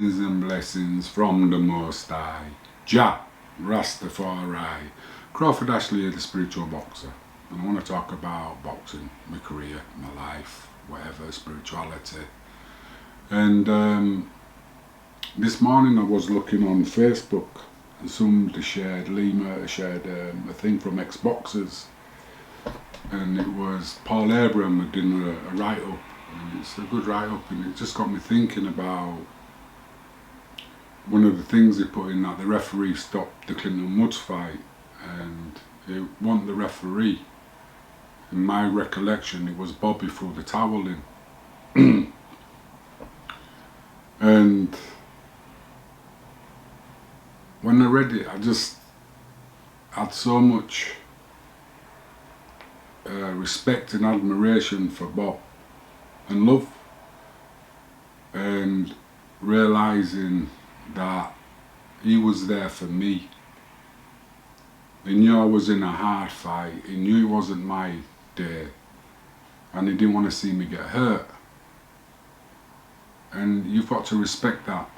And blessings from the Most High, Jah Rastafari. Crawford Ashley, the spiritual boxer, and I want to talk about boxing, my career, my life, whatever, spirituality. And this morning I was looking on Facebook, and somebody shared, Lima shared a thing from ex-boxers, and it was Paul Abraham had done a write-up, and it's a good write-up, and it just got me thinking about one of the things he put in that the referee stopped the Clinton Woods fight, and it wasn't the referee. In my recollection, it was Bobby threw the towel in. And when I read it, I just had so much respect and admiration for Bob and love, and realising that he was there for me. He knew I was in a hard fight, he knew it wasn't my day, and he didn't want to see me get hurt. And you've got to respect that.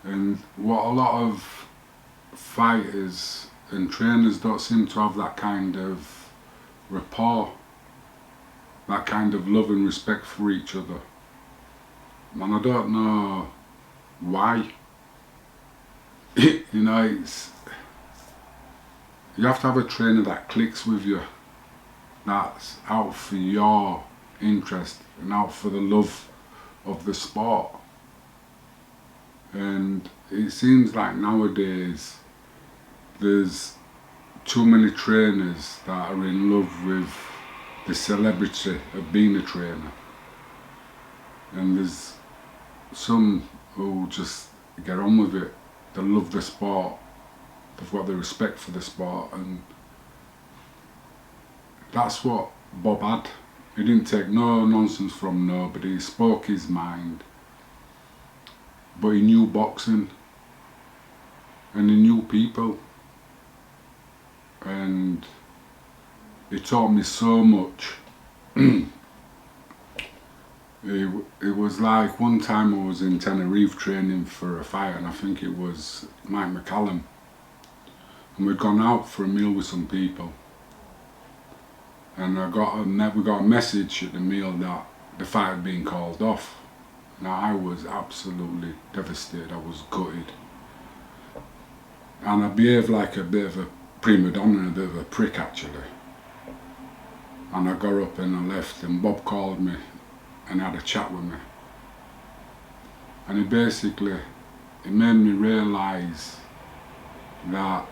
And what a lot of fighters and trainers don't seem to have, that kind of rapport, that kind of love and respect for each other. And I don't know why. You know, you have to have a trainer that clicks with you, that's out for your interest and out for the love of the sport. And it seems like nowadays there's too many trainers that are in love with the celebrity of being a trainer, and there's some who just get on with it. They love the sport, they've got the respect for the sport, and that's what Bob had. He didn't take no nonsense from nobody, he spoke his mind, but he knew boxing and he knew people, and he taught me so much. It was like one time I was in Tenerife training for a fight, and I think it was Mike McCallum, and we'd gone out for a meal with some people, and we got a message at the meal that the fight had been called off. Now I was absolutely devastated, I was gutted, and I behaved like a bit of a prima donna, a bit of a prick actually. And I got up and I left, and Bob called me and had a chat with me, and he made me realise that,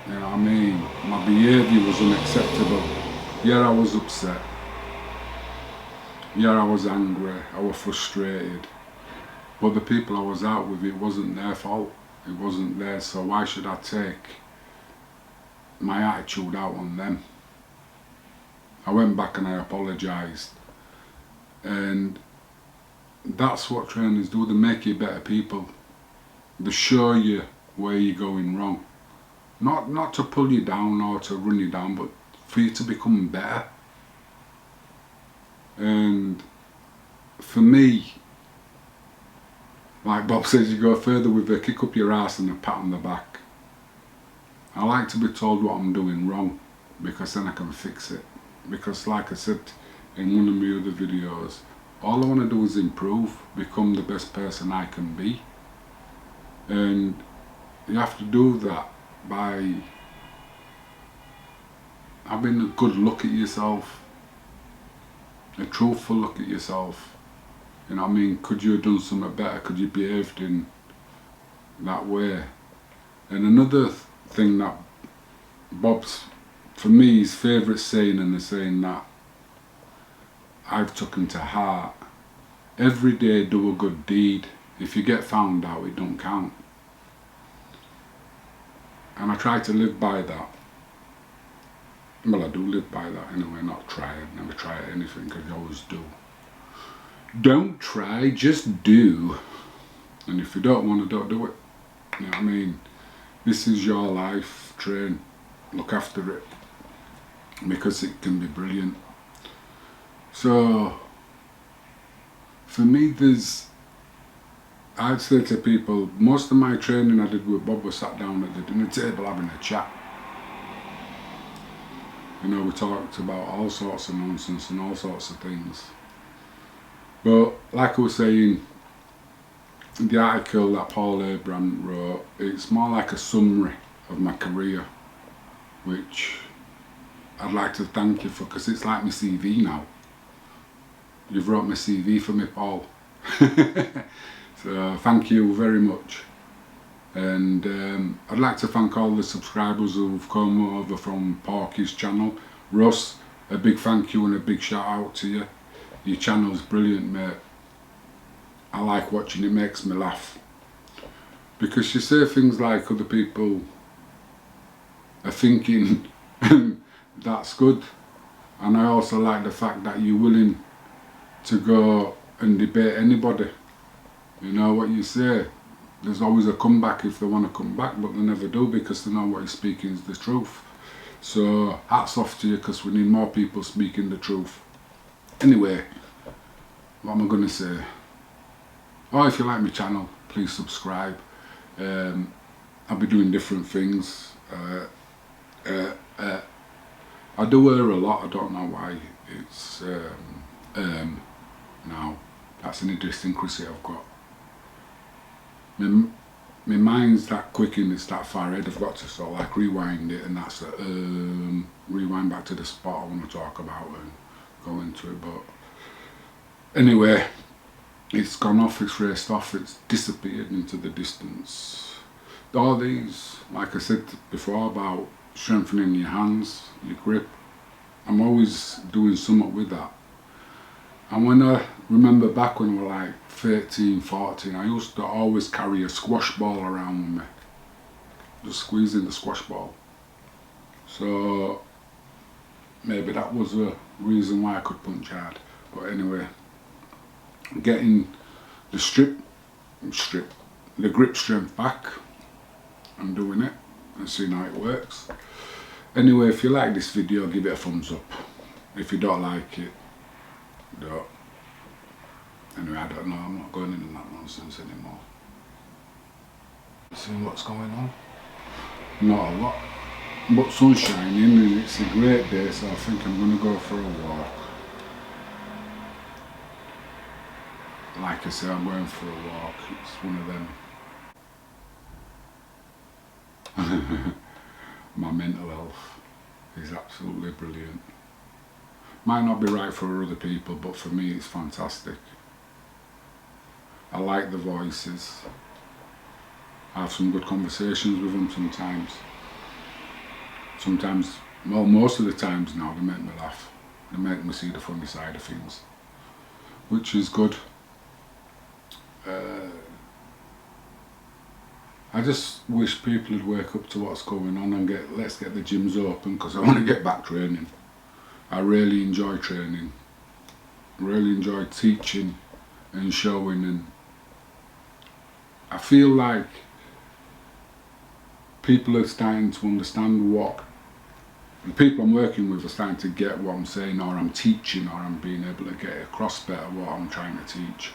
you know what I mean, my behaviour was unacceptable. Yeah, I was upset, yeah, I was angry, I was frustrated, but the people I was out with, it wasn't their fault, it wasn't theirs, so why should I take my attitude out on them? I went back and I apologised. And that's what trainers do, they make you better people. They show you where you're going wrong. Not to pull you down or to run you down, but for you to become better. And for me, like Bob says, you go further with a kick up your ass and a pat on the back. I like to be told what I'm doing wrong, because then I can fix it. Because like I said in one of my other videos, all I want to do is improve, become the best person I can be. And you have to do that by having a good look at yourself, a truthful look at yourself. You know what I mean? Could you have done something better? Could you have behaved in that way? And another thing that Bob's, for me, his favourite saying, and the saying that I've taken to heart: every day do a good deed. If you get found out, it don't count. And I try to live by that. Well, I do live by that anyway, not try. I never try anything, because you always do. Don't try, just do. And if you don't want to, don't do it. You know what I mean? This is your life, train, look after it, because it can be brilliant. So for me, there's I'd say to people, most of my training I did with Bob was sat down at the dinner table having a chat. You know, we talked about all sorts of nonsense and all sorts of things. But like I was saying, the article that Paul Abraham wrote, it's more like a summary of my career, which I'd like to thank you for, because it's like my CV now. You've wrote my CV for me, Paul. So thank you very much. And I'd like to thank all the subscribers who've come over from Porky's channel. Russ, a big thank you and a big shout out to you. Your channel's brilliant, mate. I like watching it, makes me laugh. Because you say things like other people are thinking, that's good. And I also like the fact that you're willing to go and debate anybody. You know what you say? There's always a comeback if they want to come back, but they never do because they know what you're speaking is the truth. So hats off to you, because we need more people speaking the truth. Anyway, what am I going to say? Oh, if you like my channel, please subscribe. I'll be doing different things. I do wear a lot, I don't know why. It's now, that's an idiosyncrasy I've got. My mind's that quick and it's that far ahead, I've got to sort of like rewind it, and that's rewind back to the spot I want to talk about and go into it. But anyway, it's gone off, it's raced off, it's disappeared into the distance. All these, like I said before about strengthening your hands, your grip, I'm always doing something with that. And when I remember back when we were like 13, 14, I used to always carry a squash ball around with me. Just squeezing the squash ball. So maybe that was a reason why I could punch hard. But anyway, getting the grip strength back, I'm doing it and seeing how it works. Anyway, if you like this video, give it a thumbs up. If you don't like it, don't. Anyway, I don't know, I'm not going into that nonsense anymore. See what's going on? Not a lot, but sun's shining and it's a great day, so I think I'm going to go for a walk. Like I say, I'm going for a walk, it's one of them. My mental health is absolutely brilliant. Might not be right for other people, but for me it's fantastic. I like the voices. I have some good conversations with them sometimes. Sometimes, well, most of the times now, they make me laugh. They make me see the funny side of things, which is good. I just wish people would wake up to what's going on and let's get the gyms open, because I want to get back training. I really enjoy training. I really enjoy teaching and showing, and I feel like people are starting to understand what the people I'm working with are starting to get what I'm saying, or I'm teaching, or I'm being able to get across better what I'm trying to teach.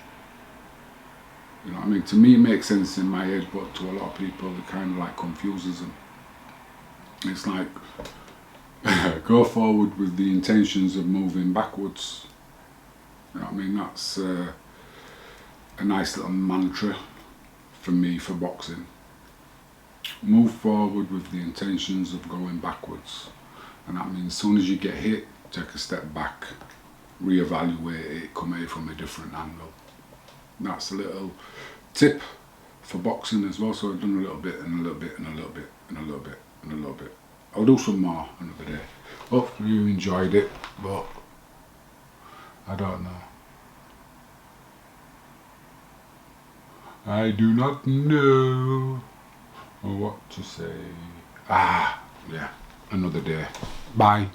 You know what I mean? To me it makes sense in my head, but to a lot of people it kind of like confuses them. It's like, go forward with the intentions of moving backwards. You know what I mean? That's a nice little mantra for me for boxing. Move forward with the intentions of going backwards. And that means as soon as you get hit, take a step back, reevaluate it, come at it from a different angle. That's a little tip for boxing as well. So I've done a little bit and a little bit and a little bit and a little bit and a little bit. I'll do some more another day. Hopefully you enjoyed it, but I don't know. I do not know what to say. Yeah, another day. Bye.